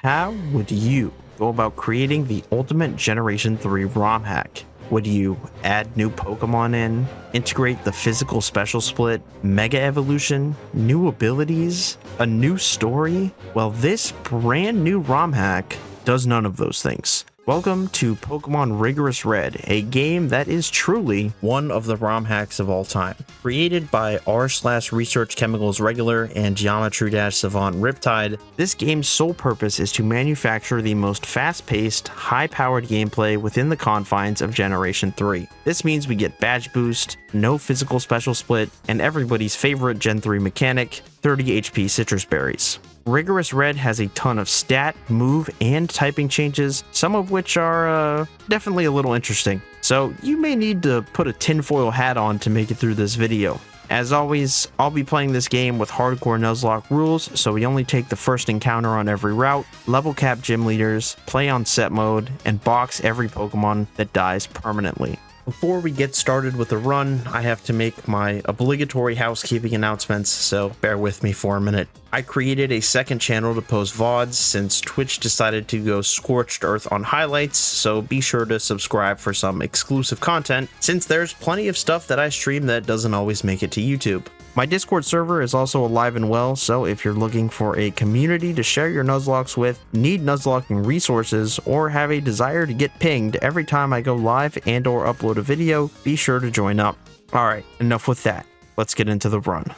How would you go about creating the ultimate Generation 3 ROM hack? Would you add new Pokemon in, integrate the physical special split, Mega Evolution, new abilities, a new story? Well, this brand new ROM hack does none of those things. Welcome to Pokemon Rigorous Red, a game that is truly one of the ROM hacks of all time. Created by r/Research Chemicals Regular and Geometry-Savant Riptide, this game's sole purpose is to manufacture the most fast-paced, high-powered gameplay within the confines of Generation 3. This means we get badge boost, no physical special split, and everybody's favorite Gen 3 mechanic, 30 HP Citrus Berries. Rigorous Red has a ton of stat, move, and typing changes, some of which are definitely a little interesting. So you may need to put a tinfoil hat on to make it through this video. As always, I'll be playing this game with hardcore Nuzlocke rules, so we only take the first encounter on every route, level cap gym leaders, play on set mode, and box every Pokemon that dies permanently. Before we get started with the run, I have to make my obligatory housekeeping announcements, so bear with me for a minute. I created a second channel to post VODs since Twitch decided to go scorched earth on highlights, so be sure to subscribe for some exclusive content, since there's plenty of stuff that I stream that doesn't always make it to YouTube. My Discord server is also alive and well, so if you're looking for a community to share your Nuzlockes with, need Nuzlocking resources, or have a desire to get pinged every time I go live and or upload a video, be sure to join up. Alright, enough with that. Let's get into the run.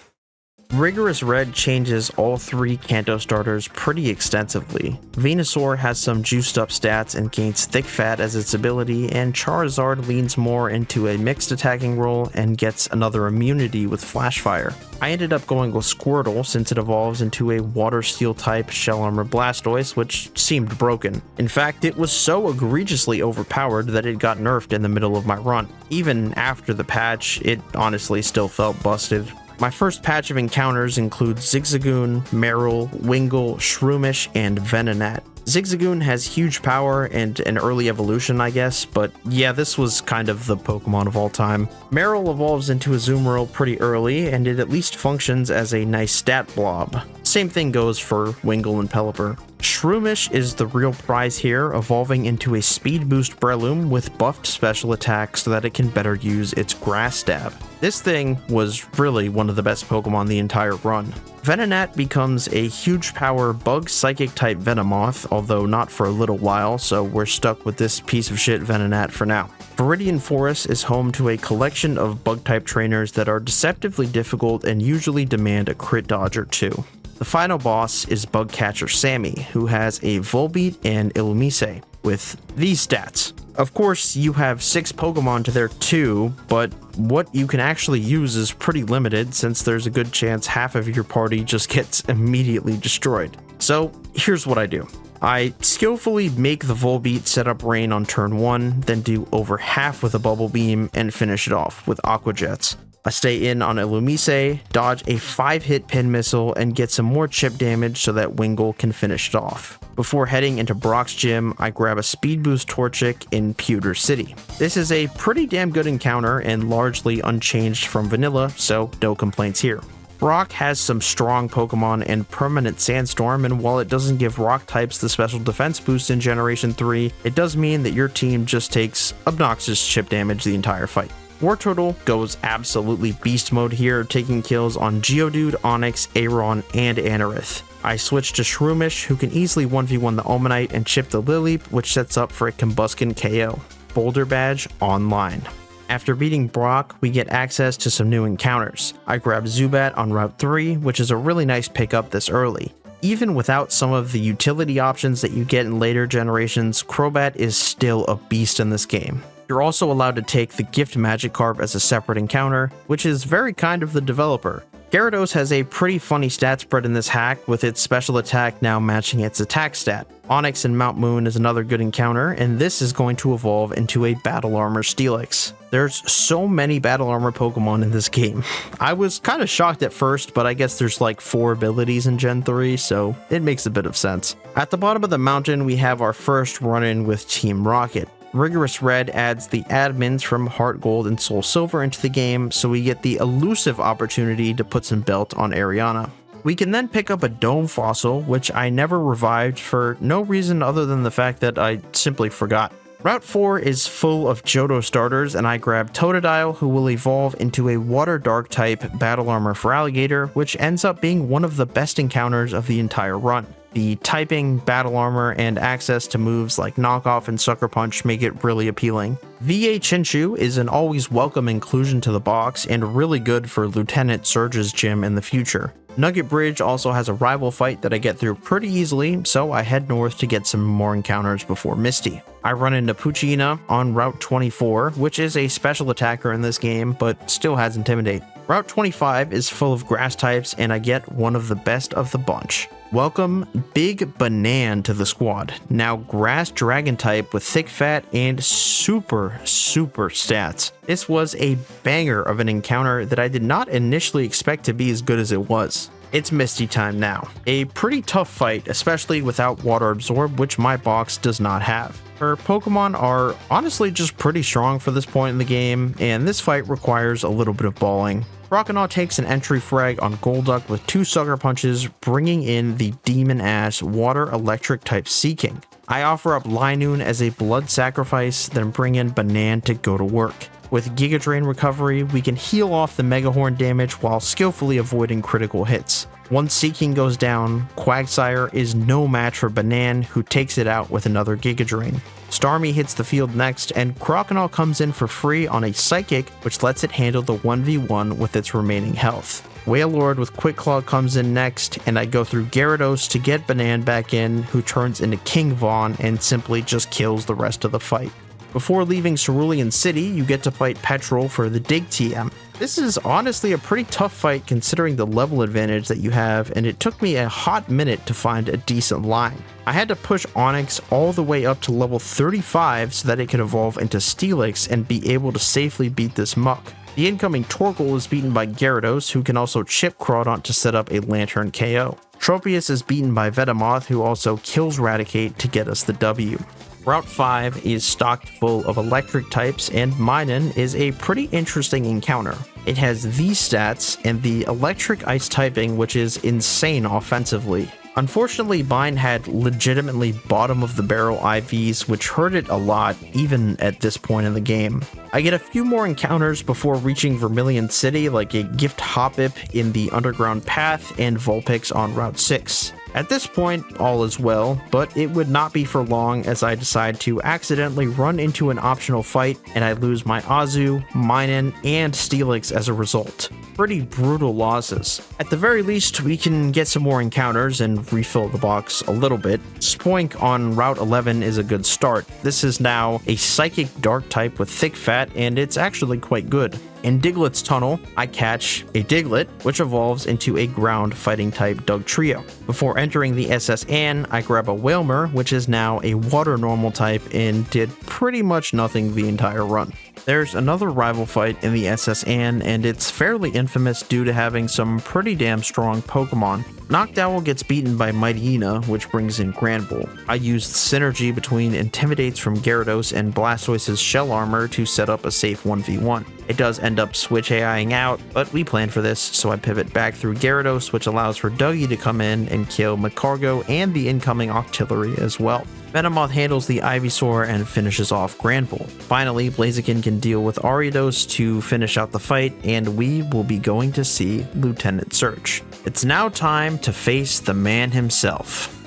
Rigorous Red changes all three Kanto starters pretty extensively. Venusaur has some juiced up stats and gains Thick Fat as its ability, and Charizard leans more into a mixed attacking role and gets another immunity with Flash Fire. I ended up going with Squirtle since it evolves into a Water Steel type Shell Armor Blastoise, which seemed broken. In fact, it was so egregiously overpowered that it got nerfed in the middle of my run. Even after the patch, it honestly still felt busted. My first patch of encounters includes Zigzagoon, Marill, Wingull, Shroomish, and Venonat. Zigzagoon has huge power and an early evolution, I guess, but yeah, this was kind of the Pokemon of all time. Marill evolves into a Azumarill pretty early, and it at least functions as a nice stat blob. Same thing goes for Wingull and Pelipper. Shroomish is the real prize here, evolving into a speed boost Breloom with buffed special attack so that it can better use its Grass Stab. This thing was really one of the best Pokemon the entire run. Venonat becomes a huge power bug psychic type Venomoth, although not for a little while, so we're stuck with this piece of shit Venonat for now. Viridian Forest is home to a collection of bug type trainers that are deceptively difficult and usually demand a crit dodge or two. The final boss is Bugcatcher Sammy, who has a Volbeat and Illumise, with these stats. Of course, you have 6 Pokemon to their 2, but what you can actually use is pretty limited since there's a good chance half of your party just gets immediately destroyed. So here's what I do. I skillfully make the Volbeat set up rain on turn 1, then do over half with a Bubble Beam and finish it off with Aqua Jets. I stay in on Illumise, dodge a 5-hit pin missile, and get some more chip damage so that Wingull can finish it off. Before heading into Brock's gym, I grab a speed boost Torchic in Pewter City. This is a pretty damn good encounter and largely unchanged from vanilla, so no complaints here. Brock has some strong Pokemon and Permanent Sandstorm, and while it doesn't give rock types the special defense boost in Generation 3, it does mean that your team just takes obnoxious chip damage the entire fight. Wartortle goes absolutely beast mode here, taking kills on Geodude, Onix, Aron, and Anorith. I switch to Shroomish, who can easily 1v1 the Omanite and chip the Lileep, which sets up for a Combuskin KO. Boulder Badge online. After beating Brock, we get access to some new encounters. I grab Zubat on Route 3, which is a really nice pickup this early. Even without some of the utility options that you get in later generations, Crobat is still a beast in this game. You're also allowed to take the Gift Magikarp as a separate encounter, which is very kind of the developer. Gyarados has a pretty funny stat spread in this hack, with its special attack now matching its attack stat. Onix and Mount Moon is another good encounter, and this is going to evolve into a Battle Armor Steelix. There's so many Battle Armor Pokemon in this game. I was kind of shocked at first, but I guess there's like 4 abilities in Gen 3, so it makes a bit of sense. At the bottom of the mountain, we have our first run-in with Team Rocket. Rigorous Red adds the admins from Heart Gold and Soul Silver into the game, so we get the elusive opportunity to put some belt on Ariana. We can then pick up a Dome Fossil, which I never revived for no reason other than the fact that I simply forgot. Route 4 is full of Johto starters, and I grab Totodile, who will evolve into a Water Dark type Battle Armor for Alligator, which ends up being one of the best encounters of the entire run. The typing, Battle Armor, and access to moves like Knockoff and Sucker Punch make it really appealing. VA Chinchu is an always welcome inclusion to the box and really good for Lieutenant Surge's gym in the future. Nugget Bridge also has a rival fight that I get through pretty easily, so I head north to get some more encounters before Misty. I run into Poochyena on Route 24, which is a special attacker in this game, but still has Intimidate. Route 25 is full of grass types, and I get one of the best of the bunch. Welcome Big Banan to the squad. Now grass dragon type with thick fat and super stats. This was a banger of an encounter that I did not initially expect to be as good as it was. It's Misty time now. A pretty tough fight, especially without Water Absorb, which my box does not have. Her Pokemon are honestly just pretty strong for this point in the game, and this fight requires a little bit of balling. Croconaw takes an entry frag on Golduck with 2 Sucker Punches, bringing in the demon-ass Water Electric type Seeking. I offer up Linoon as a blood sacrifice, then bring in Banan to go to work. With Giga Drain recovery, we can heal off the Mega Horn damage while skillfully avoiding critical hits. Once Seeking goes down, Quagsire is no match for Banan, who takes it out with another Giga Drain. Starmie hits the field next, and Croconaw comes in for free on a Psychic, which lets it handle the 1v1 with its remaining health. Wailord with Quick Claw comes in next, and I go through Gyarados to get Banan back in, who turns into King Vaughn and simply just kills the rest of the fight. Before leaving Cerulean City, you get to fight Petrol for the Dig TM. This is honestly a pretty tough fight considering the level advantage that you have, and it took me a hot minute to find a decent line. I had to push Onix all the way up to level 35 so that it could evolve into Steelix and be able to safely beat this muck. The incoming Torkoal is beaten by Gyarados, who can also chip Crawdaunt to set up a Lantern KO. Tropius is beaten by Vetamoth, who also kills Raticate to get us the W. Route 5 is stocked full of electric types, and Minun is a pretty interesting encounter. It has these stats and the electric ice typing, which is insane offensively. Unfortunately, mine had legitimately bottom of the barrel IVs, which hurt it a lot, even at this point in the game. I get a few more encounters before reaching Vermilion City, like a Gift Hoppip in the Underground Path and Vulpix on Route 6. At this point, all is well, but it would not be for long as I decide to accidentally run into an optional fight and I lose my Azu, Minun, and Steelix as a result. Pretty brutal losses. At the very least, we can get some more encounters and refill the box a little bit. Spoink on Route 11 is a good start. This is now a Psychic Dark type with thick fat, and it's actually quite good. In Diglett's Tunnel, I catch a Diglett, which evolves into a ground fighting type Dugtrio. Before entering the SS Anne, I grab a Wailmer, which is now a water normal type and did pretty much nothing the entire run. There's another rival fight in the SS Anne, and it's fairly infamous due to having some pretty damn strong Pokemon. Noctowl gets beaten by Mightyena, which brings in Granbull. I used synergy between Intimidates from Gyarados and Blastoise's Shell Armor to set up a safe 1v1. It does end up switch AIing out, but we planned for this, so I pivot back through Gyarados, which allows for Dougie to come in and kill Magcargo and the incoming Octillery as well. Venomoth handles the Ivysaur and finishes off Granbull. Finally, Blaziken can deal with Ariados to finish out the fight, and we will be going to see Lieutenant Surge. It's now time to face the man himself.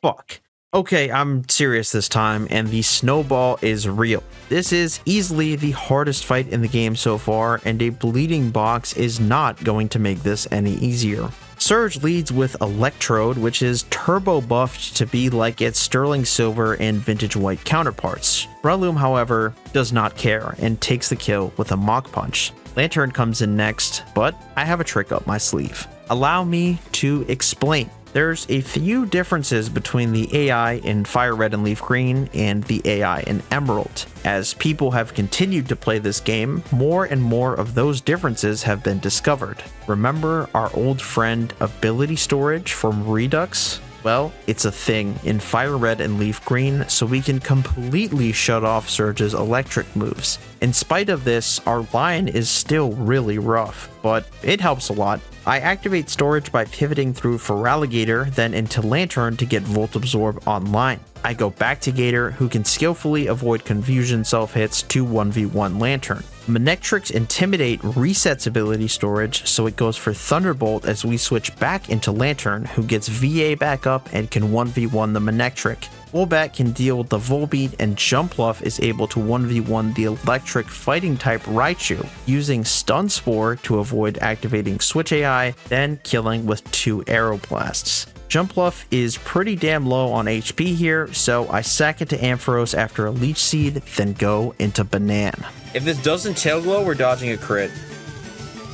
Fuck. Okay, I'm serious this time, and the snowball is real. This is easily the hardest fight in the game so far, and a bleeding box is not going to make this any easier. Surge leads with Electrode, which is turbo buffed to be like its Sterling Silver and Vintage White counterparts. Breloom, however, does not care and takes the kill with a Mach Punch. Lantern comes in next, but I have a trick up my sleeve. Allow me to explain. There's a few differences between the AI in Firered and Leaf Green and the AI in Emerald. As people have continued to play this game, more and more of those differences have been discovered. Remember our old friend Ability Storage from Redux? Well, it's a thing in Firered and Leaf Green, so we can completely shut off Surge's electric moves. In spite of this, our line is still really rough. but it helps a lot. I activate storage by pivoting through Feraligatr, then into Lantern to get Volt Absorb online. I go back to Gator, who can skillfully avoid Confusion self-hits to 1v1 Lantern. Manectric's Intimidate resets ability storage, so it goes for Thunderbolt as we switch back into Lantern, who gets VA back up and can 1v1 the Manectric. Wolbat can deal with the Volbeat, and Jumpluff is able to 1v1 the electric fighting type Raichu, using Stun Spore to avoid activating Switch AI, then killing with 2 Aeroblasts. Jumpluff is pretty damn low on HP here, so I sack it to Ampharos after a Leech Seed, then go into Banan. If this doesn't Tail Glow, we're dodging a crit.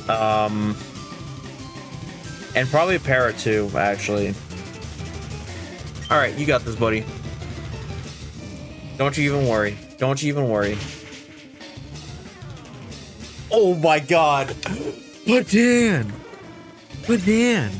And probably a Parrot too, actually. Alright, you got this, buddy. Don't you even worry. Don't you even worry. Oh my god! Banan! Banan!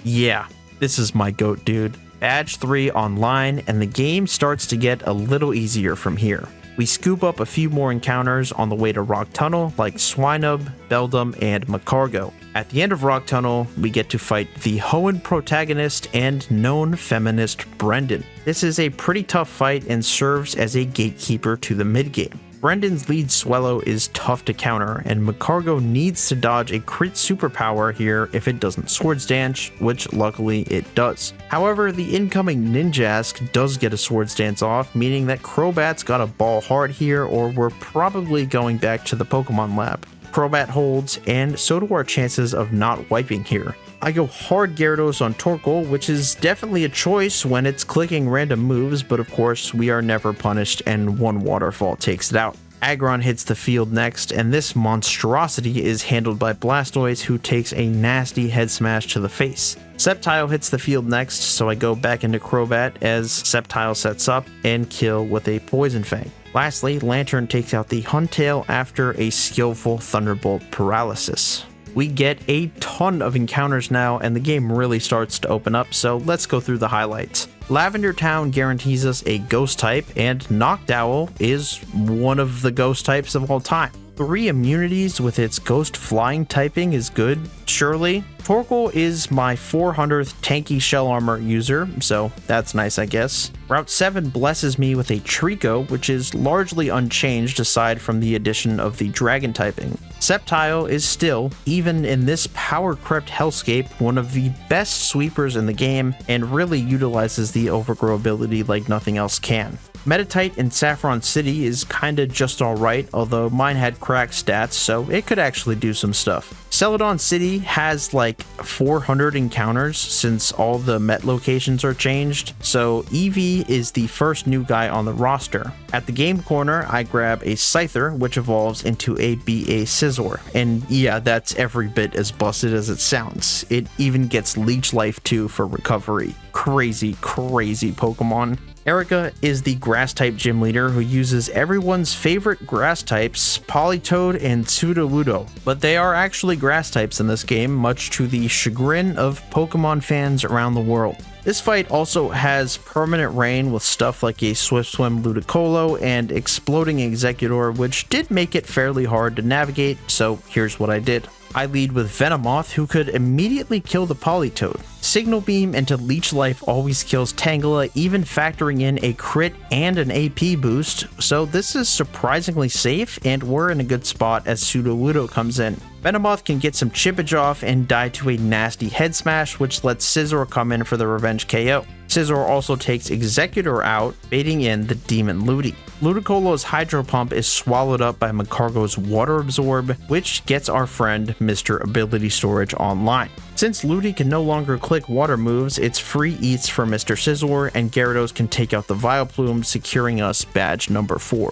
Yeah. This is my goat, dude. Badge 3 online, and the game starts to get a little easier from here. We scoop up a few more encounters on the way to Rock Tunnel, like Swinub, Beldum, and Macargo. At the end of Rock Tunnel, we get to fight the Hoenn protagonist and known feminist Brendan. This is a pretty tough fight and serves as a gatekeeper to the mid-game. Brendan's lead Swellow is tough to counter, and Macargo needs to dodge a crit superpower here if it doesn't Swords Dance, which luckily it does. However, the incoming Ninjask does get a Swords Dance off, meaning that Crobat's got a ball hard here, or we're probably going back to the Pokemon Lab. Crobat holds, and so do our chances of not wiping here. I go hard Gyarados on Torkoal, which is definitely a choice when it's clicking random moves, but of course we are never punished and one Waterfall takes it out. Aggron hits the field next, and this monstrosity is handled by Blastoise, who takes a nasty head smash to the face. Sceptile hits the field next, so I go back into Crobat as Sceptile sets up and kill with a Poison Fang. Lastly, Lantern takes out the Huntail after a skillful Thunderbolt paralysis. We get a ton of encounters now, and the game really starts to open up, so let's go through the highlights. Lavender Town guarantees us a ghost type, and Noctowl is one of the ghost types of all time. 3 immunities with its ghost flying typing is good, surely. Torkoal is my 400th tanky shell armor user, so that's nice, I guess. Route 7 blesses me with a Trico, which is largely unchanged aside from the addition of the dragon typing. Sceptile is still, even in this power-crept hellscape, one of the best sweepers in the game, and really utilizes the overgrow ability like nothing else can. Meditite in Saffron City is kinda just alright, although mine had cracked stats, so it could actually do some stuff. Celadon City has like 400 encounters since all the Met locations are changed, so Eevee is the first new guy on the roster. At the game corner, I grab a Scyther, which evolves into a BA Scizor, and yeah, that's every bit as busted as it sounds. It even gets Leech Life too for recovery. Crazy, crazy Pokemon. Erika is the grass-type gym leader who uses everyone's favorite grass types, Politoed and Sudowoodo, but they are actually grass types in this game, much to the chagrin of Pokemon fans around the world. This fight also has permanent rain with stuff like a Swift Swim Ludicolo and Exploding Executor, which did make it fairly hard to navigate, so here's what I did. I lead with Venomoth, who could immediately kill the Politoed. Signal Beam into Leech Life always kills Tangela, even factoring in a crit and an AP boost, so this is surprisingly safe, and we're in a good spot as Sudowoodo comes in. Venomoth can get some chippage off and die to a nasty head smash, which lets Scizor come in for the revenge KO. Scizor also takes Executor out, baiting in the Demon Ludi. Ludicolo's Hydro Pump is swallowed up by Macargo's Water Absorb, which gets our friend Mr. Ability Storage online. Since Ludi can no longer click water moves, it's free eats for Mr. Scizor, and Gyarados can take out the Vileplume, securing us badge number 4.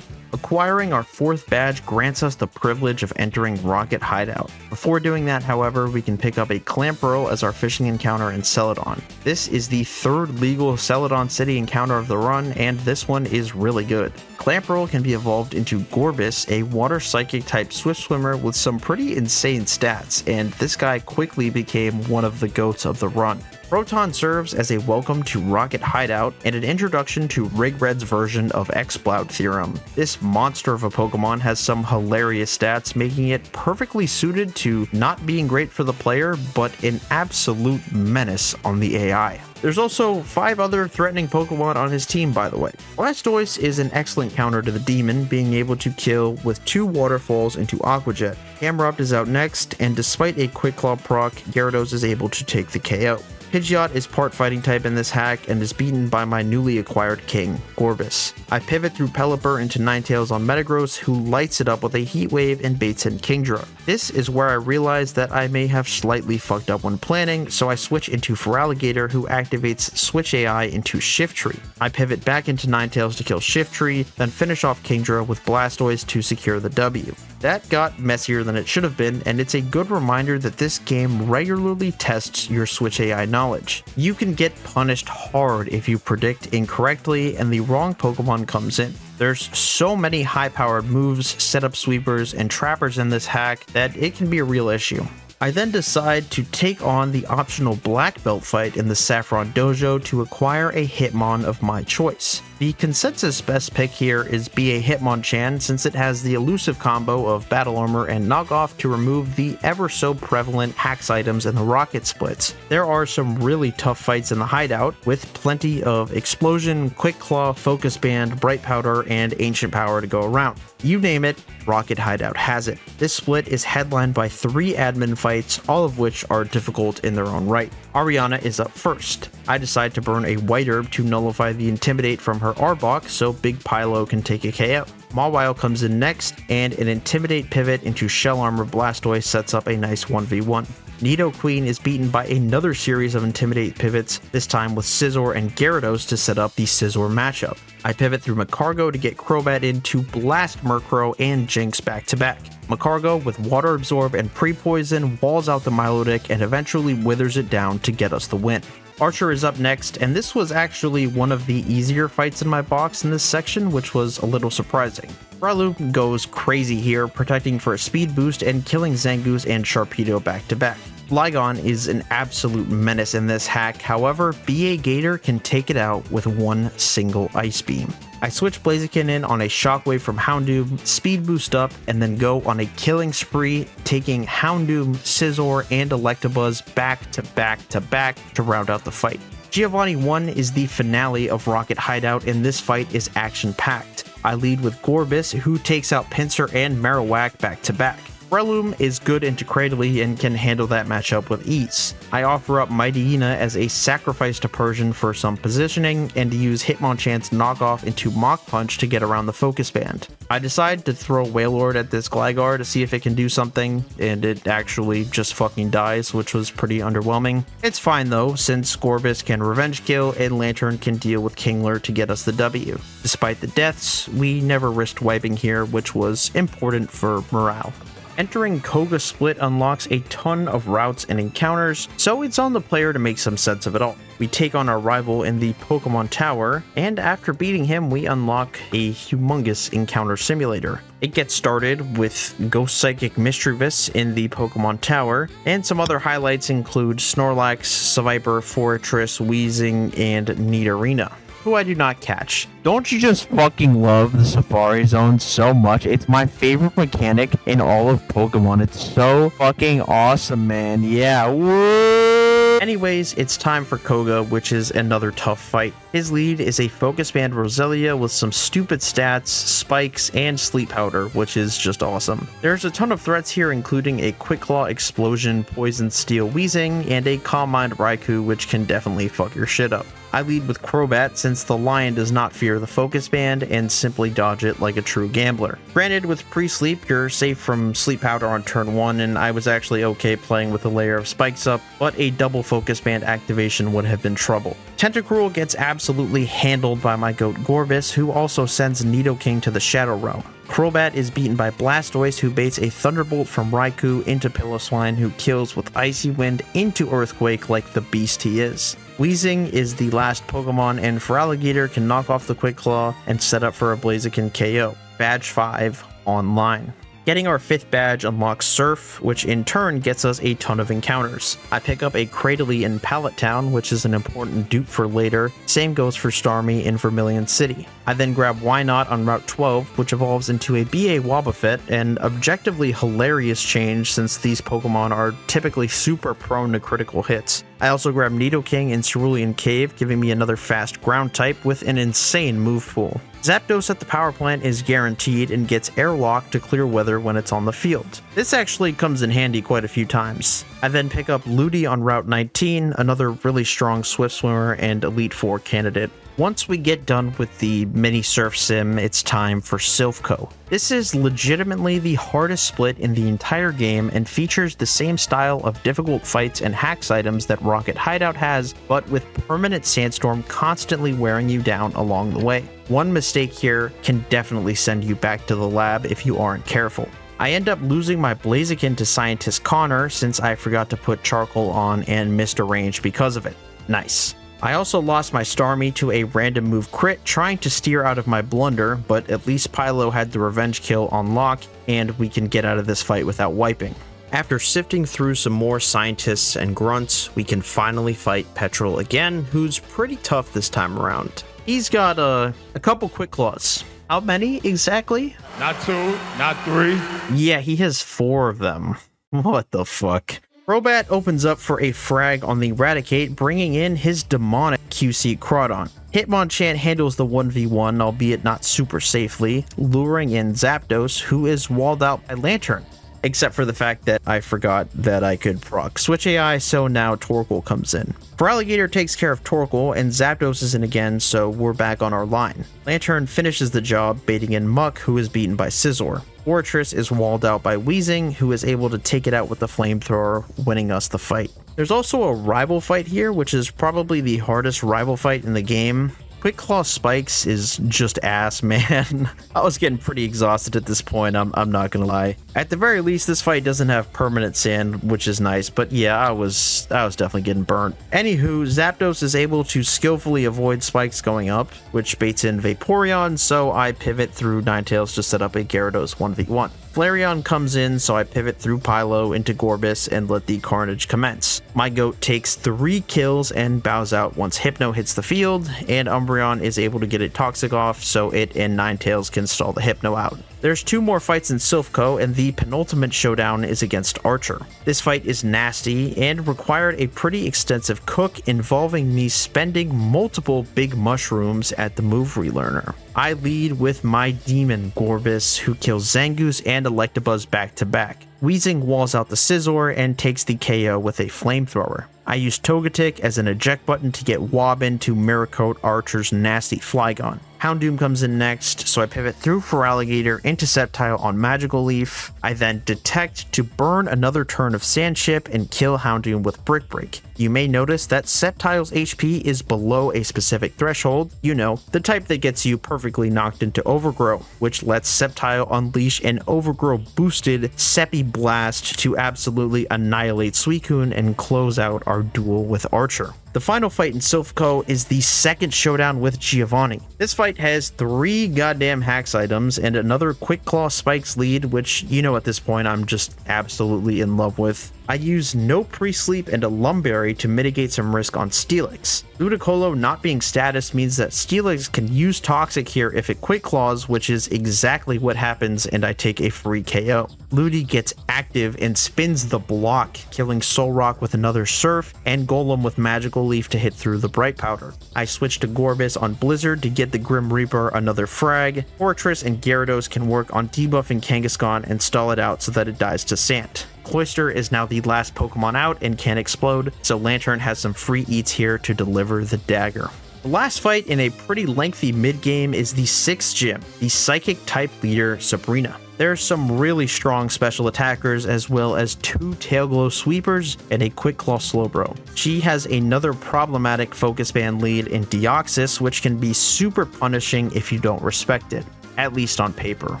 Acquiring our 4th badge grants us the privilege of entering Rocket Hideout. Before doing that, however, we can pick up a Clamperl as our fishing encounter in Celadon. This is the 3rd legal Celadon City encounter of the run, and this one is really good. Clamperl can be evolved into Gorbis, a water psychic type swift swimmer with some pretty insane stats, and this guy quickly became one of the goats of the run. Proton serves as a welcome to Rocket Hideout and an introduction to Rigred's version of Exploud Theorem. This monster of a Pokemon has some hilarious stats, making it perfectly suited to not being great for the player, but an absolute menace on the AI. There's also 5 other threatening Pokemon on his team, by the way. Blastoise is an excellent counter to the Demon, being able to kill with 2 waterfalls into Aqua Jet. Camerupt is out next, and despite a Quick Claw proc, Gyarados is able to take the KO. Pidgeot is part fighting type in this hack and is beaten by my newly acquired king, Gorbis. I pivot through Pelipper into Ninetales on Metagross, who lights it up with a Heat Wave and baits in Kingdra. This is where I realize that I may have slightly fucked up when planning, so I switch into Feraligatr, who activates Switch AI into Shiftry. I pivot back into Ninetales to kill Shiftry, then finish off Kingdra with Blastoise to secure the W. That got messier than it should have been, and it's a good reminder that this game regularly tests your Switch AI knowledge. You can get punished hard if you predict incorrectly and the wrong Pokemon comes in. There's so many high-powered moves, setup sweepers, and trappers in this hack that it can be a real issue. I then decide to take on the optional Black Belt fight in the Saffron Dojo to acquire a Hitmon of my choice. The consensus best pick here is BA Hitmonchan, since it has the elusive combo of Battle Armor and Knockoff to remove the ever so prevalent hacks items in the rocket splits. There are some really tough fights in the Hideout, with plenty of Explosion, Quick Claw, Focus Band, Bright Powder, and Ancient Power to go around. You name it, Rocket Hideout has it. This split is headlined by 3 admin fights, all of which are difficult in their own right. Ariana is up first. I decide to burn a White Herb to nullify the Intimidate from her Arbok so Big Pylo can take a KO. Mawile comes in next, and an Intimidate pivot into Shell Armor Blastoise sets up a nice 1v1. Nidoqueen is beaten by another series of Intimidate pivots, this time with Scizor and Gyarados to set up the Scizor matchup. I pivot through Magcargo to get Crobat in to blast Murkrow and Jinx back to back. Magcargo with Water Absorb and Pre-Poison walls out the Milotic and eventually withers it down to get us the win. Archer is up next, and this was actually one of the easier fights in my box in this section, which was a little surprising. Breloom goes crazy here, protecting for a speed boost and killing Zangoose and Sharpedo back to back. Flygon is an absolute menace in this hack, however, BA Gator can take it out with one single Ice Beam. I switch Blaziken in on a Shockwave from Houndoom, speed boost up, and then go on a killing spree, taking Houndoom, Scizor, and Electabuzz back to back to back to round out the fight. Giovanni 1 is the finale of Rocket Hideout, and this fight is action-packed. I lead with Gorbis, who takes out Pinsir and Marowak back to back. Breloom is good into Cradily and can handle that matchup with ease. I offer up Mightyena as a sacrifice to Persian for some positioning, and to use Hitmonchan's knockoff into Mach Punch to get around the Focus Band. I decide to throw Wailord at this Gligar to see if it can do something, and it actually just fucking dies, which was pretty underwhelming. It's fine though, since Gorbis can revenge kill and Lantern can deal with Kingler to get us the W. Despite the deaths, we never risked wiping here, which was important for morale. Entering Koga Split unlocks a ton of routes and encounters, so it's on the player to make some sense of it all. We take on our rival in the Pokemon Tower, and after beating him, we unlock a humongous encounter simulator. It gets started with Ghost Psychic Mischievous in the Pokemon Tower, and some other highlights include Snorlax, Seviper, Forretress, Weezing, and Nidorina, who I do not catch. Don't you just fucking love the Safari Zone so much? It's my favorite mechanic in all of Pokemon. It's so fucking awesome, man. Yeah, woo! Anyways, it's time for Koga, which is another tough fight. His lead is a Focus Band Roselia with some stupid stats, spikes, and Sleep Powder, which is just awesome. There's a ton of threats here, including a Quick Claw Explosion, Poison Steel Weezing, and a Calm Mind Raikou, which can definitely fuck your shit up. I lead with Crobat since the lion does not fear the Focus Band and simply dodge it like a true gambler. Granted, with pre-sleep, you're safe from Sleep Powder on turn 1, and I was actually okay playing with a layer of spikes up, but a double Focus Band activation would have been trouble. Tentacruel gets absolutely handled by my goat Gorbis, who also sends Nidoking to the Shadow Realm. Crobat is beaten by Blastoise, who baits a Thunderbolt from Raikou into Piloswine, who kills with Icy Wind into Earthquake like the beast he is. Weezing is the last Pokemon, and Feraligatr can knock off the Quick Claw and set up for a Blaziken KO. Badge 5 online. Getting our 5th badge unlocks Silph, which in turn gets us a ton of encounters. I pick up a Cradley in Pallet Town, which is an important dupe for later. Same goes for Starmie in Vermilion City. I then grab Wynot on Route 12, which evolves into a BA Wobbuffet, an objectively hilarious change since these Pokemon are typically super prone to critical hits. I also grab Nidoking in Cerulean Cave, giving me another fast ground type with an insane move pool. Zapdos at the power plant is guaranteed and gets airlock to clear weather when it's on the field. This actually comes in handy quite a few times. I then pick up Ludi on Route 19, another really strong Swift Swimmer and Elite Four candidate. Once we get done with the mini surf sim, it's time for Silph Co. This is legitimately the hardest split in the entire game and features the same style of difficult fights and hacks items that Rocket Hideout has, but with permanent sandstorm constantly wearing you down along the way. One mistake here can definitely send you back to the lab if you aren't careful. I end up losing my Blaziken to Scientist Connor since I forgot to put Charcoal on and missed a range because of it. Nice. I also lost my Starmie to a random move crit trying to steer out of my blunder, but at least Pylo had the revenge kill on lock and we can get out of this fight without wiping. After sifting through some more scientists and grunts, we can finally fight Petrel again, who's pretty tough this time around. He's got a couple quick claws. How many exactly? Not 2, not 3. Yeah, he has 4 of them. What the fuck? Crobat opens up for a frag on the Raticate, bringing in his demonic QC Crawdon. Hitmonchan handles the 1v1, albeit not super safely, luring in Zapdos, who is walled out by Lantern. Except for the fact that I forgot that I could proc Switch AI, so now Torkoal comes in. Feraligatr takes care of Torkoal, and Zapdos is in again, so we're back on our line. Lantern finishes the job, baiting in Muck, who is beaten by Scizor. Fortress is walled out by Weezing, who is able to take it out with the flamethrower, winning us the fight. There's also a rival fight here, which is probably the hardest rival fight in the game. Quick Claw Spikes is just ass, man. I was getting pretty exhausted at this point, I'm not gonna lie. At the very least, this fight doesn't have permanent sand, which is nice, but yeah, I was definitely getting burnt. Anywho, Zapdos is able to skillfully avoid spikes going up, which baits in Vaporeon, so I pivot through Ninetales to set up a Gyarados 1v1. Flareon comes in, so I pivot through Pylo into Gorbis and let the carnage commence. My goat takes 3 kills and bows out once Hypno hits the field, and Umbreon is able to get a Toxic off, so it and Ninetales can stall the Hypno out. There's 2 more fights in Silph Co, and the penultimate showdown is against Archer. This fight is nasty and required a pretty extensive cook involving me spending multiple big mushrooms at the move relearner. I lead with my demon Gorbis, who kills Zangoose and Electabuzz back to back. Weezing walls out the Scizor and takes the KO with a flamethrower. I use Togetic as an eject button to get Wobbin to Mirror Coat Archer's nasty Flygon. Houndoom comes in next, so I pivot through Feraligatr into Sceptile on Magical Leaf. I then Detect to burn another turn of Sandship and kill Houndoom with Brick Break. You may notice that Sceptile's HP is below a specific threshold, you know, the type that gets you perfectly knocked into Overgrow, which lets Sceptile unleash an Overgrow boosted Seppi Blast to absolutely annihilate Suicune and close out our duel with Archer. The final fight in Silph Co is the second showdown with Giovanni. This fight has 3 goddamn hacks items and another Quick Claw Spikes lead, which, you know, at this point I'm just absolutely in love with. I use no pre-sleep and a Lumberry to mitigate some risk on Steelix. Ludicolo not being status means that Steelix can use Toxic here if it Quick Claws, which is exactly what happens, and I take a free KO. Ludi gets active and spins the block, killing Solrock with another Surf and Golem with Magical Leaf to hit through the Bright Powder. I switch to Gorbis on Blizzard to get the Grim Reaper another frag. Fortress and Gyarados can work on debuffing Kangaskhan and stall it out so that it dies to sand. Cloyster is now the last Pokemon out and can explode, so Lantern has some free eats here to deliver the dagger. The last fight in a pretty lengthy mid-game is the 6th gym, the Psychic type leader Sabrina. There's some really strong special attackers as well as 2 Tailglow Sweepers and a Quick Claw Slowbro. She has another problematic Focus Band lead in Deoxys, which can be super punishing if you don't respect it, at least on paper.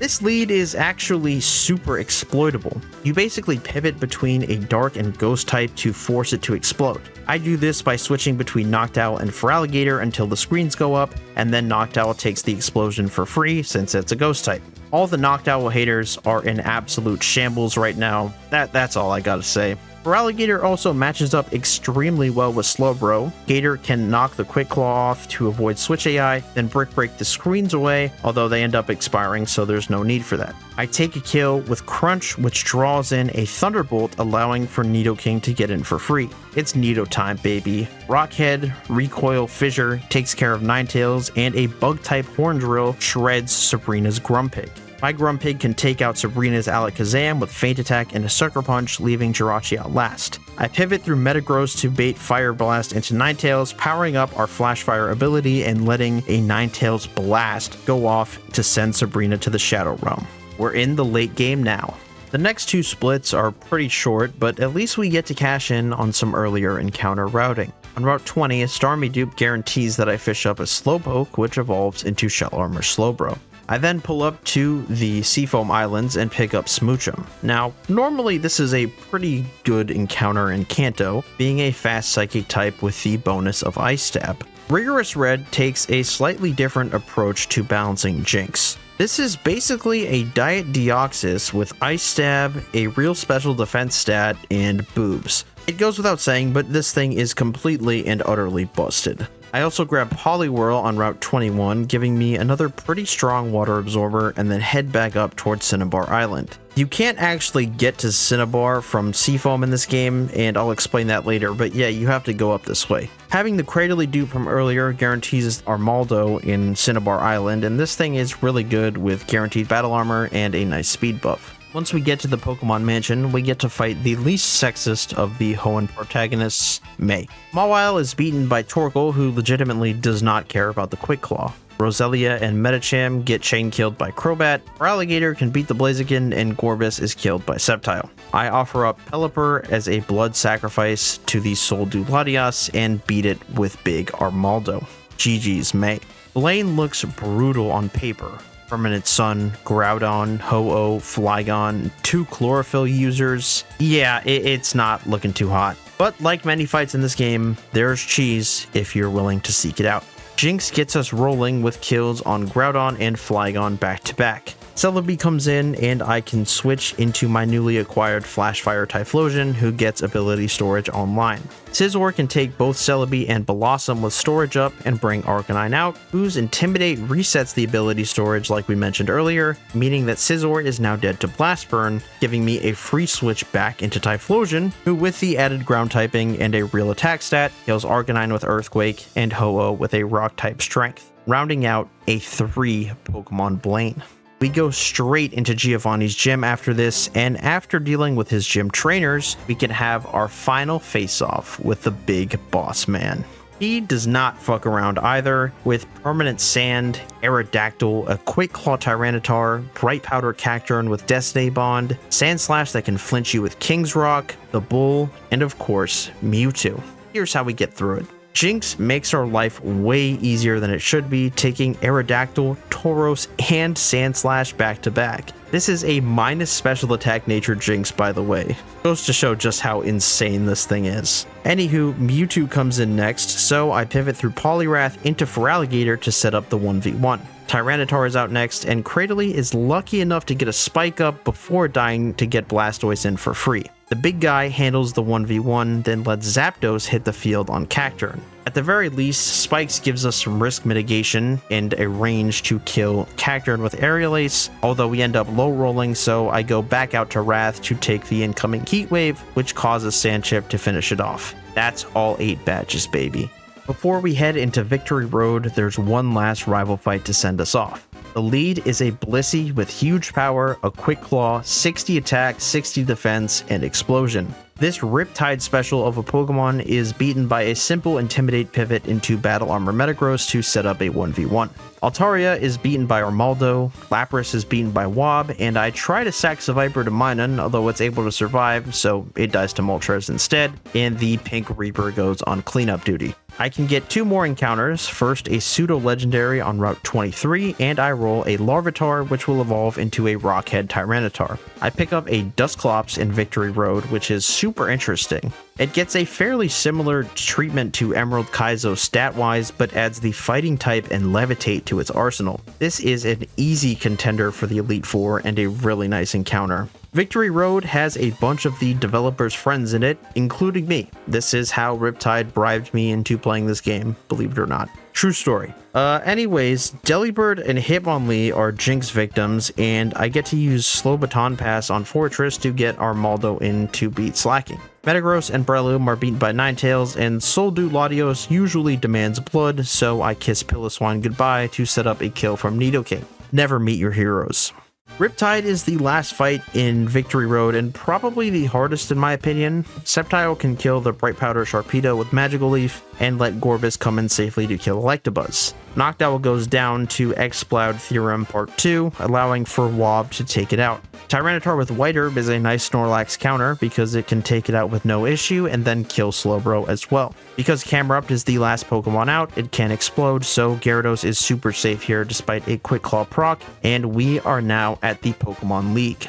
This lead is actually super exploitable. You basically pivot between a dark and ghost type to force it to explode. I do this by switching between Noctowl and Feraligatr until the screens go up, and then Noctowl takes the explosion for free since it's a ghost type. All the Noctowl haters are in absolute shambles right now. That's all I gotta say. Feraligatr also matches up extremely well with Slowbro. Gator can knock the Quick Claw off to avoid Switch AI, then Brick Break the screens away, although they end up expiring, so there's no need for that. I take a kill with Crunch, which draws in a Thunderbolt, allowing for Nidoking to get in for free. It's Nido time, baby. Rockhead, Recoil Fissure takes care of Ninetales, and a Bug-type Horn Drill shreds Sabrina's Grumpig. My Grumpig can take out Sabrina's Alakazam with Feint Attack and a Sucker Punch, leaving Jirachi out last. I pivot through Metagross to bait Fire Blast into Ninetales, powering up our Flash Fire ability and letting a Ninetales Blast go off to send Sabrina to the Shadow Realm. We're in the late game now. The next two splits are pretty short, but at least we get to cash in on some earlier encounter routing. On Route 20, a Starmie dupe guarantees that I fish up a Slowpoke, which evolves into Shell Armor Slowbro. I then pull up to the Seafoam Islands and pick up Smoochum. Now, normally this is a pretty good encounter in Kanto, being a fast psychic type with the bonus of Ice Stab. Rigorous Red takes a slightly different approach to balancing Jinx. This is basically a Diet Deoxys with Ice Stab, a real special defense stat, and boobs. It goes without saying, but this thing is completely and utterly busted. I also grab Poliwhirl on Route 21, giving me another pretty strong water absorber, and then head back up towards Cinnabar Island. You can't actually get to Cinnabar from Seafoam in this game, and I'll explain that later, but yeah, you have to go up this way. Having the Cradily dupe from earlier guarantees Armaldo in Cinnabar Island, and this thing is really good with guaranteed battle armor and a nice speed buff. Once we get to the Pokemon Mansion, we get to fight the least sexist of the Hoenn protagonists, May. Mawile is beaten by Torkoal, who legitimately does not care about the Quick Claw. Roselia and Medicham get chain killed by Crobat, Feraligatr can beat the Blaziken, and Gorbis is killed by Sceptile. I offer up Pelipper as a blood sacrifice to the Soldu Latias and beat it with Big Armaldo. GG's May. The lane looks brutal on paper. Permanent Sun, Groudon, Ho-Oh, Flygon, 2 Chlorophyll users. Yeah, it's not looking too hot. But like many fights in this game, there's cheese if you're willing to seek it out. Jinx gets us rolling with kills on Groudon and Flygon back to back. Celebi comes in and I can switch into my newly acquired Flash Fire Typhlosion, who gets ability storage online. Scizor can take both Celebi and Blossom with storage up and bring Arcanine out, whose Intimidate resets the ability storage like we mentioned earlier, meaning that Scizor is now dead to Blast Burn, giving me a free switch back into Typhlosion, who with the added ground typing and a real attack stat, kills Arcanine with Earthquake and Ho-Oh with a rock type strength, rounding out a 3 Pokemon Blaine. We go straight into Giovanni's gym after this, and after dealing with his gym trainers, we can have our final face-off with the big boss man. He does not fuck around either, with Permanent Sand, Aerodactyl, a Quick Claw Tyranitar, Bright Powder Cacturne with Destiny Bond, Sandslash that can flinch you with King's Rock, the Bull, and of course, Mewtwo. Here's how we get through it. Jinx makes our life way easier than it should be, taking Aerodactyl, Tauros, and Sandslash back to back. This is a minus special attack nature Jinx, by the way. Goes to show just how insane this thing is. Anywho, Mewtwo comes in next, so I pivot through Poliwrath into Feraligatr to set up the 1v1. Tyranitar is out next, and Cradily is lucky enough to get a spike up before dying to get Blastoise in for free. The big guy handles the 1v1, then lets Zapdos hit the field on Cacturne. At the very least, Spikes gives us some risk mitigation and a range to kill Cacturne with Aerial Ace, although we end up low rolling, so I go back out to Wrath to take the incoming Heat Wave, which causes Sandchip to finish it off. That's all 8 badges, baby. Before we head into Victory Road, there's one last rival fight to send us off. The lead is a Blissey with huge power, a Quick Claw, 60 attack, 60 defense, and explosion. This Riptide special of a Pokemon is beaten by a simple Intimidate pivot into Battle Armor Metagross to set up a 1v1. Altaria is beaten by Armaldo, Lapras is beaten by Wob, and I try to sack Seviper to Minun, although it's able to survive, so it dies to Moltres instead, and the Pink Reaper goes on cleanup duty. I can get 2 more encounters, first a pseudo-legendary on Route 23, and I roll a Larvitar which will evolve into a Rockhead Tyranitar. I pick up a Dusclops in Victory Road, which is super interesting. It gets a fairly similar treatment to Emerald Kaizo stat-wise, but adds the Fighting type and Levitate to its arsenal. This is an easy contender for the Elite Four and a really nice encounter. Victory Road has a bunch of the developers' friends in it, including me. This is how Riptide bribed me into playing this game, believe it or not. True story. Anyways, Delibird and Hitmonlee are Jinx victims, and I get to use Slow Baton Pass on Fortress to get Armaldo in to beat Slacking. Metagross and Breloom are beaten by Ninetales, and Soldu Latios usually demands blood, so I kiss Piloswine goodbye to set up a kill from Nidoking. Never meet your heroes. Riptide is the last fight in Victory Road and probably the hardest in my opinion. Sceptile can kill the Bright Powder Sharpedo with Magical Leaf and let Gorbis come in safely to kill Electabuzz. Noctowl goes down to Exploud Theorem Part 2, allowing for Wob to take it out. Tyranitar with White Herb is a nice Snorlax counter because it can take it out with no issue and then kill Slowbro as well. Because Camerupt is the last Pokemon out, it can explode, so Gyarados is super safe here despite a Quick Claw proc, and we are now at the Pokemon League.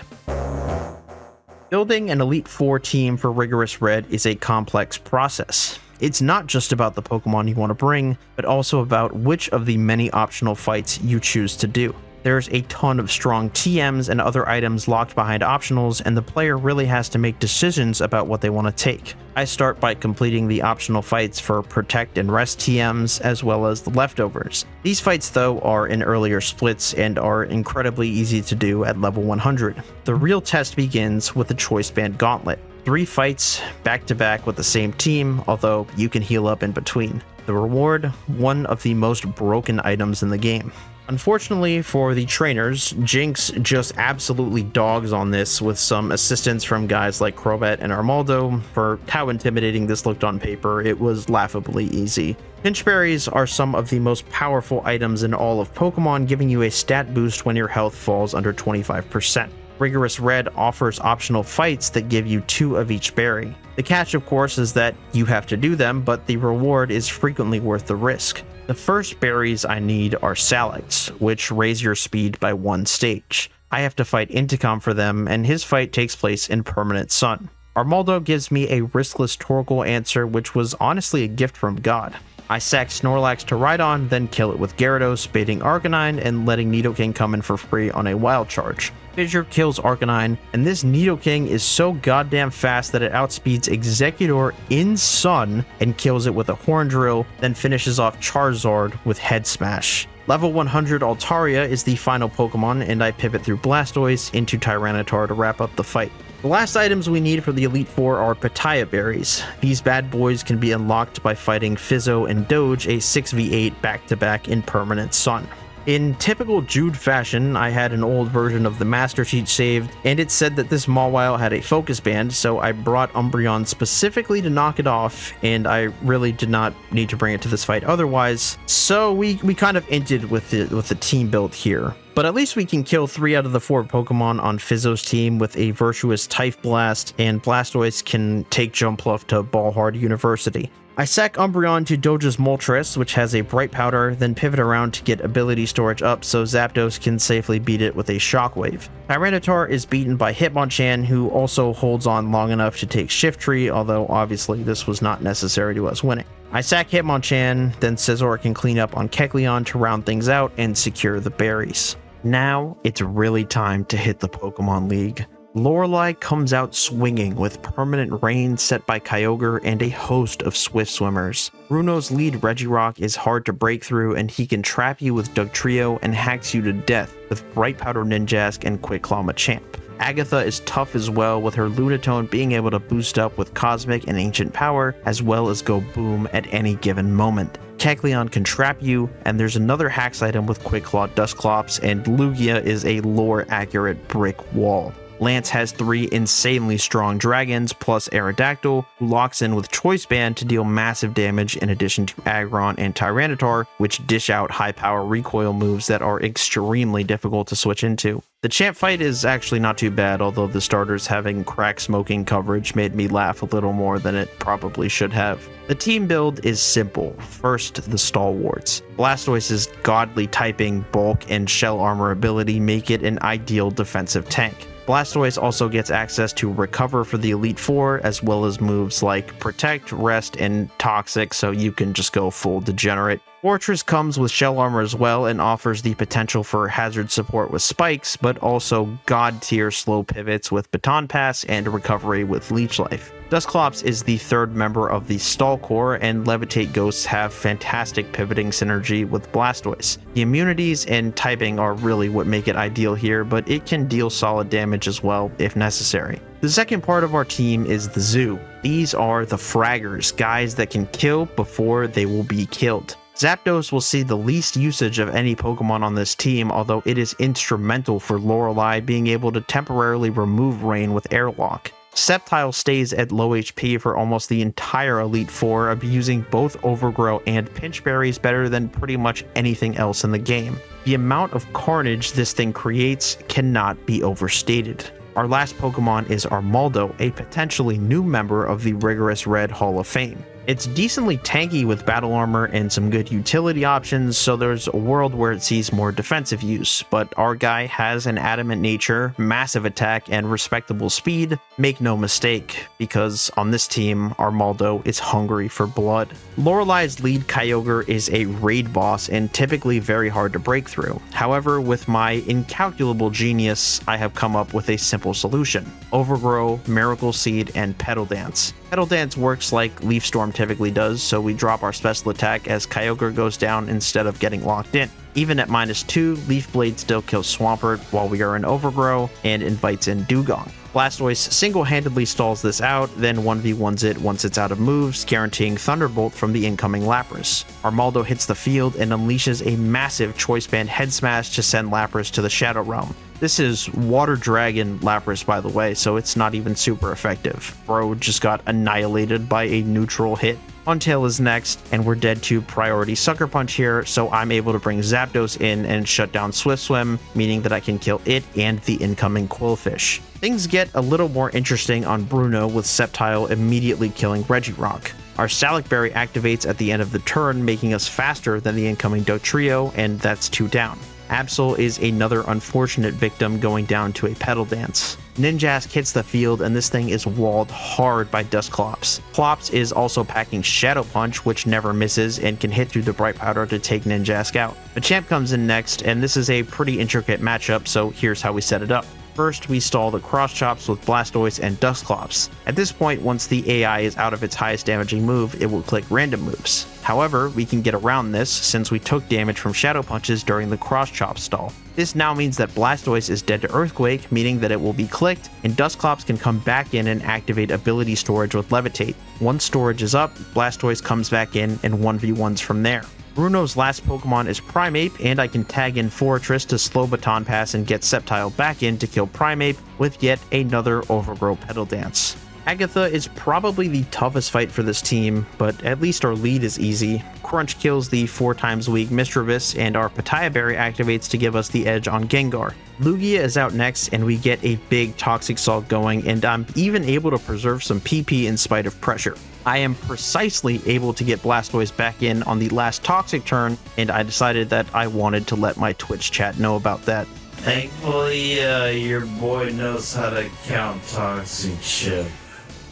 Building an Elite Four team for Rigorous Red is a complex process. It's not just about the Pokemon you want to bring, but also about which of the many optional fights you choose to do. There's a ton of strong TMs and other items locked behind optionals, and the player really has to make decisions about what they want to take. I start by completing the optional fights for Protect and Rest TMs, as well as the leftovers. These fights, though, are in earlier splits and are incredibly easy to do at level 100. The real test begins with the Choice Band Gauntlet. 3 fights back-to-back with the same team, although you can heal up in between. The reward, one of the most broken items in the game. Unfortunately for the trainers, Jinx just absolutely dogs on this with some assistance from guys like Crobat and Armaldo. For how intimidating this looked on paper, it was laughably easy. Pinchberries are some of the most powerful items in all of Pokemon, giving you a stat boost when your health falls under 25%. Rigorous Red offers optional fights that give you 2 of each berry. The catch, of course, is that you have to do them, but the reward is frequently worth the risk. The first berries I need are Salads, which raise your speed by 1 stage. I have to fight Intercom for them, and his fight takes place in Permanent Sun. Armaldo gives me a riskless Torkoal answer, which was honestly a gift from God. I sack Snorlax to Rhydon, then kill it with Gyarados, baiting Arcanine and letting Nidoking come in for free on a Wild Charge. Fissure kills Arcanine, and this Nidoking is so goddamn fast that it outspeeds Executor in Sun and kills it with a Horn Drill, then finishes off Charizard with Head Smash. Level 100 Altaria is the final Pokemon, and I pivot through Blastoise into Tyranitar to wrap up the fight. The last items we need for the Elite Four are Pitaya Berries. These bad boys can be unlocked by fighting Fizzo and Doge, a 6v8 back-to-back in Permanent Sun. In typical Jude fashion, I had an old version of the Master Sheet saved, and it said that this Mawile had a Focus Band, so I brought Umbreon specifically to knock it off, and I really did not need to bring it to this fight otherwise, so we kind of ended with the team build here. But at least we can kill 3 out of the 4 Pokemon on Fizzo's team with a Virtuous Type Blast, and Blastoise can take Jumpluff to Ballhard University. I sack Umbreon to Doge's Moltres, which has a Bright Powder, then pivot around to get ability storage up so Zapdos can safely beat it with a Shockwave. Tyranitar is beaten by Hitmonchan, who also holds on long enough to take Shiftry, although obviously this was not necessary to us winning. I sack Hitmonchan, then Scizor can clean up on Kecleon to round things out and secure the berries. Now it's really time to hit the Pokemon League. Lorelei comes out swinging with Permanent Rain set by Kyogre and a host of Swift Swimmers. Bruno's lead Regirock is hard to break through, and he can trap you with Dugtrio and hacks you to death with Bright Powder Ninjask and Quick Claw Machamp. Agatha is tough as well, with her Lunatone being able to boost up with Cosmic and Ancient Power, as well as go boom at any given moment. Kecleon can trap you, and there's another hacks item with Quick Claw Dusclops, and Lugia is a lore-accurate brick wall. Lance has 3 insanely strong dragons plus Aerodactyl, who locks in with Choice Band to deal massive damage in addition to Aggron and Tyranitar, which dish out high power recoil moves that are extremely difficult to switch into. The champ fight is actually not too bad, although the starters having crack smoking coverage made me laugh a little more than it probably should have. The team build is simple. First, the stalwarts. Blastoise's godly typing, bulk, and shell armor ability make it an ideal defensive tank. Blastoise also gets access to Recover for the Elite Four, as well as moves like Protect, Rest, and Toxic, so you can just go full degenerate. Fortress comes with shell armor as well and offers the potential for hazard support with spikes, but also god tier slow pivots with Baton Pass and recovery with Leech Life. Dusclops is the third member of the Stall Core, and Levitate Ghosts have fantastic pivoting synergy with Blastoise. The immunities and typing are really what make it ideal here, but it can deal solid damage as well if necessary. The second part of our team is the Zoo. These are the fraggers, guys that can kill before they will be killed. Zapdos will see the least usage of any Pokemon on this team, although it is instrumental for Lorelei being able to temporarily remove Rain with Airlock. Sceptile stays at low HP for almost the entire Elite Four, abusing both Overgrow and Pinch Berries better than pretty much anything else in the game. The amount of carnage this thing creates cannot be overstated. Our last Pokemon is Armaldo, a potentially new member of the Rigorous Red Hall of Fame. It's decently tanky with battle armor and some good utility options, so there's a world where it sees more defensive use, but our guy has an adamant nature, massive attack, and respectable speed. Make no mistake, because on this team, Armaldo is hungry for blood. Lorelei's lead Kyogre is a raid boss and typically very hard to break through. However, with my incalculable genius, I have come up with a simple solution: Overgrow, Miracle Seed, and Petal Dance. Petal Dance works like Leaf Storm typically does, so we drop our special attack as Kyogre goes down instead of getting locked in. Even at -2, Leaf Blade still kills Swampert while we are in Overgrow and invites in Dugong. Blastoise single-handedly stalls this out, then 1v1s it once it's out of moves, guaranteeing Thunderbolt from the incoming Lapras. Armaldo hits the field and unleashes a massive Choice Band Head Smash to send Lapras to the Shadow Realm. This is Water Dragon Lapras, by the way, so it's not even super effective. Bro just got annihilated by a neutral hit. Huntail is next, and we're dead to Priority Sucker Punch here, so I'm able to bring Zapdos in and shut down Swift Swim, meaning that I can kill it and the incoming Quillfish. Things get a little more interesting on Bruno, with Sceptile immediately killing Regirock. Our Salic Berry activates at the end of the turn, making us faster than the incoming Dotrio, and that's 2 down. Absol is another unfortunate victim, going down to a Petal Dance. Ninjask hits the field, and this thing is walled hard by Dusclops. Clops is also packing Shadow Punch, which never misses and can hit through the Bright Powder to take Ninjask out. Machamp comes in next, and this is a pretty intricate matchup, so here's how we set it up. First, we stall the Cross Chops with Blastoise and Dusclops. At this point, once the AI is out of its highest damaging move, it will click random moves. However, we can get around this since we took damage from Shadow Punches during the Cross Chop stall. This now means that Blastoise is dead to Earthquake, meaning that it will be clicked, and Dusclops can come back in and activate ability storage with Levitate. Once storage is up, Blastoise comes back in and 1v1s from there. Bruno's last Pokemon is Primeape, and I can tag in Fortress to slow Baton Pass and get Sceptile back in to kill Primeape with yet another Overgrow Petal Dance. Agatha is probably the toughest fight for this team, but at least our lead is easy. Crunch kills the 4 times weak Misdreavus, and our Pataya Berry activates to give us the edge on Gengar. Lugia is out next, and we get a big Toxic Salt going, and I'm even able to preserve some PP in spite of pressure. I am precisely able to get Blastoise back in on the last Toxic turn, and I decided that I wanted to let my Twitch chat know about that. Thankfully, your boy knows how to count Toxic Chip.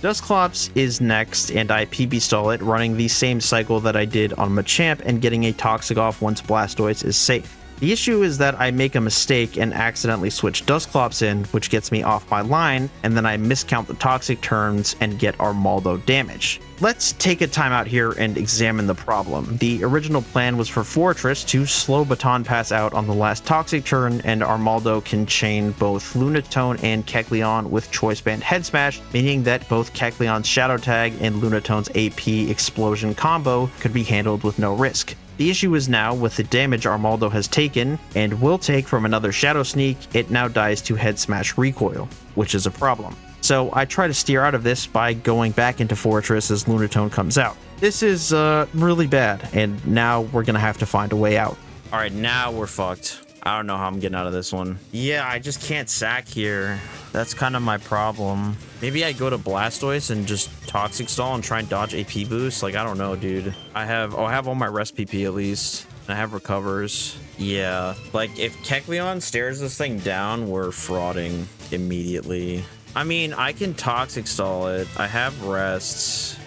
Dusclops is next, and I PB stall it, running the same cycle that I did on Machamp and getting a Toxic off once Blastoise is safe. The issue is that I make a mistake and accidentally switch Dusclops in, which gets me off my line, and then I miscount the Toxic turns and get Armaldo damage. Let's take a time out here and examine the problem. The original plan was for Fortress to slow Baton Pass out on the last Toxic turn, and Armaldo can chain both Lunatone and Kecleon with Choice Band Head Smash, meaning that both Kecleon's Shadow Tag and Lunatone's AP Explosion combo could be handled with no risk. The issue is now, with the damage Armaldo has taken, and will take from another Shadow Sneak, it now dies to Head Smash Recoil, which is a problem. So I try to steer out of this by going back into Fortress as Lunatone comes out. This is really bad, and now we're gonna have to find a way out. Alright, now we're fucked. I don't know how I'm getting out of this one. Yeah, I just can't sack here. That's kind of my problem. Maybe I go to Blastoise and just Toxic Stall and try and dodge AP boost. Like, I don't know, dude. I have all my rest PP at least. And I have recovers. Yeah, like if Kecleon stares this thing down, we're frauding immediately. I mean, I can Toxic Stall it. I have rests.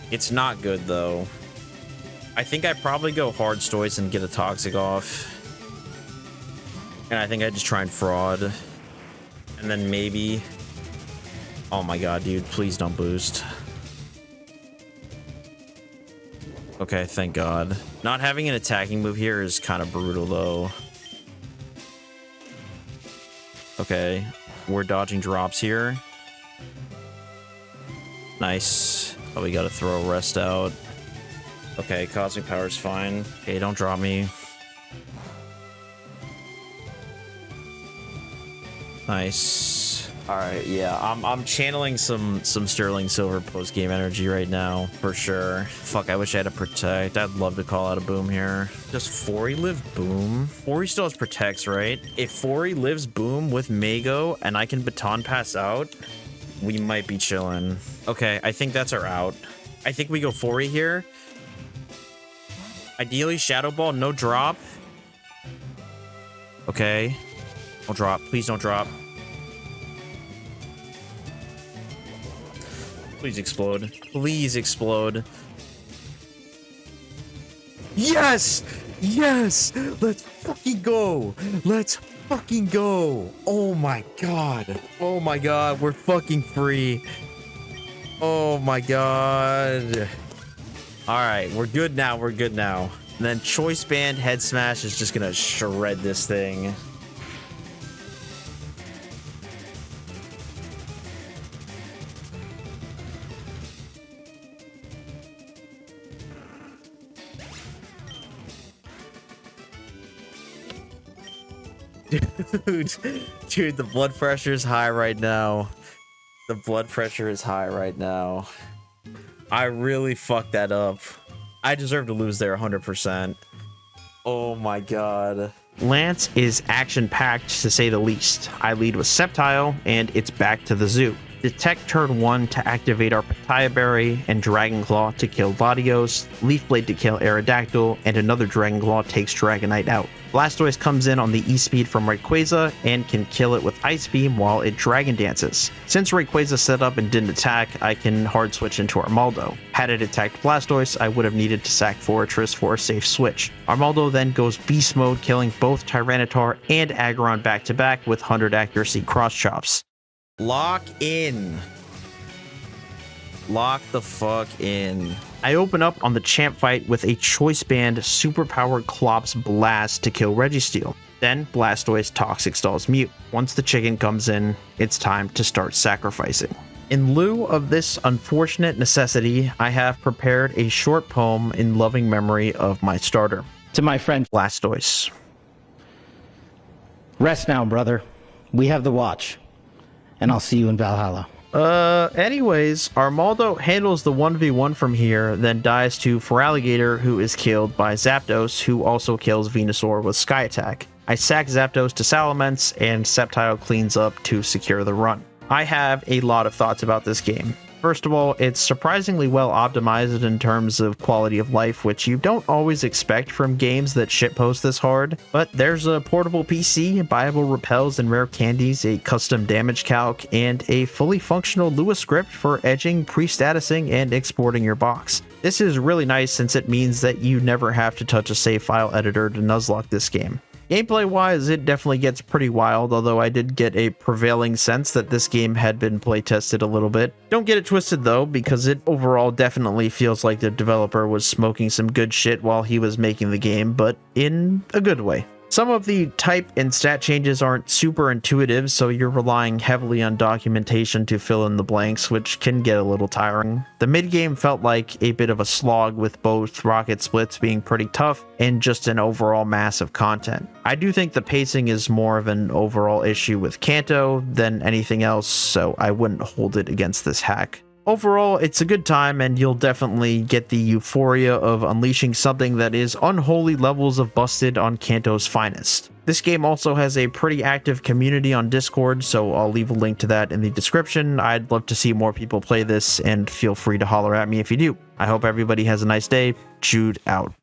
It's not good though. I think I probably go Hard Stoice and get a Toxic off. And I think I just try and fraud. And then maybe... Oh my god, dude. Please don't boost. Okay, thank god. Not having an attacking move here is kind of brutal, though. Okay. We're dodging drops here. Nice. Oh, we gotta throw a rest out. Okay, Cosmic Power's fine. Okay, don't drop me. Nice. All right, yeah, I'm channeling some Sterling Silver post game energy right now for sure. Fuck, I wish I had a protect. I'd love to call out a boom here. Does Fori live boom? Fori still has protects, right? If Fori lives boom with Mago and I can baton pass out, we might be chilling. Okay, I think that's our out. I think we go Fori here. Ideally, Shadow Ball, no drop. Okay. Don't drop. Please don't drop. Please explode. Please explode. Yes! Yes! Let's fucking go! Let's fucking go! Oh my god. Oh my god. We're fucking free. Oh my god. Alright, we're good now. We're good now. And then Choice Band Head Smash is just gonna shred this thing. Dude, the blood pressure is high right now. The blood pressure is high right now. I really fucked that up. I deserve to lose there 100%. Oh my god. Lance is action-packed to say the least. I lead with Sceptile, and it's back to the zoo. Detect turn 1 to activate our Pitaya Berry, and Dragon Claw to kill Latios, Leaf Blade to kill Aerodactyl, and another Dragon Claw takes Dragonite out. Blastoise comes in on the E-Speed from Rayquaza and can kill it with Ice Beam while it Dragon Dances. Since Rayquaza set up and didn't attack, I can hard switch into Armaldo. Had it attacked Blastoise, I would have needed to sack Fortress for a safe switch. Armaldo then goes Beast Mode, killing both Tyranitar and Aggron back to back with 100 accuracy cross chops. Lock in. Lock the fuck in. I open up on the champ fight with a Choice Band superpowered Clops Blast to kill Registeel. Then Blastoise Toxic Stalls Mute. Once the chicken comes in, it's time to start sacrificing. In lieu of this unfortunate necessity, I have prepared a short poem in loving memory of my starter. To my friend Blastoise. Rest now, brother. We have the watch. And I'll see you in Valhalla. Anyways, Armaldo handles the 1v1 from here, then dies to Feraligatr, who is killed by Zapdos, who also kills Venusaur with Sky Attack. I sack Zapdos to Salamence, and Sceptile cleans up to secure the run. I have a lot of thoughts about this game. First of all, it's surprisingly well optimized in terms of quality of life, which you don't always expect from games that shitpost this hard. But there's a portable PC, buyable repels and rare candies, a custom damage calc, and a fully functional Lua script for edging, pre-statusing, and exporting your box. This is really nice since it means that you never have to touch a save file editor to Nuzlocke this game. Gameplay-wise, it definitely gets pretty wild, although I did get a prevailing sense that this game had been playtested a little bit. Don't get it twisted though, because it overall definitely feels like the developer was smoking some good shit while he was making the game, but in a good way. Some of the type and stat changes aren't super intuitive, so you're relying heavily on documentation to fill in the blanks, which can get a little tiring. The mid-game felt like a bit of a slog, with both rocket splits being pretty tough and just an overall mass of content. I do think the pacing is more of an overall issue with Kanto than anything else, so I wouldn't hold it against this hack. Overall, it's a good time, and you'll definitely get the euphoria of unleashing something that is unholy levels of busted on Kanto's finest. This game also has a pretty active community on Discord, so I'll leave a link to that in the description. I'd love to see more people play this, and feel free to holler at me if you do. I hope everybody has a nice day. Jude out.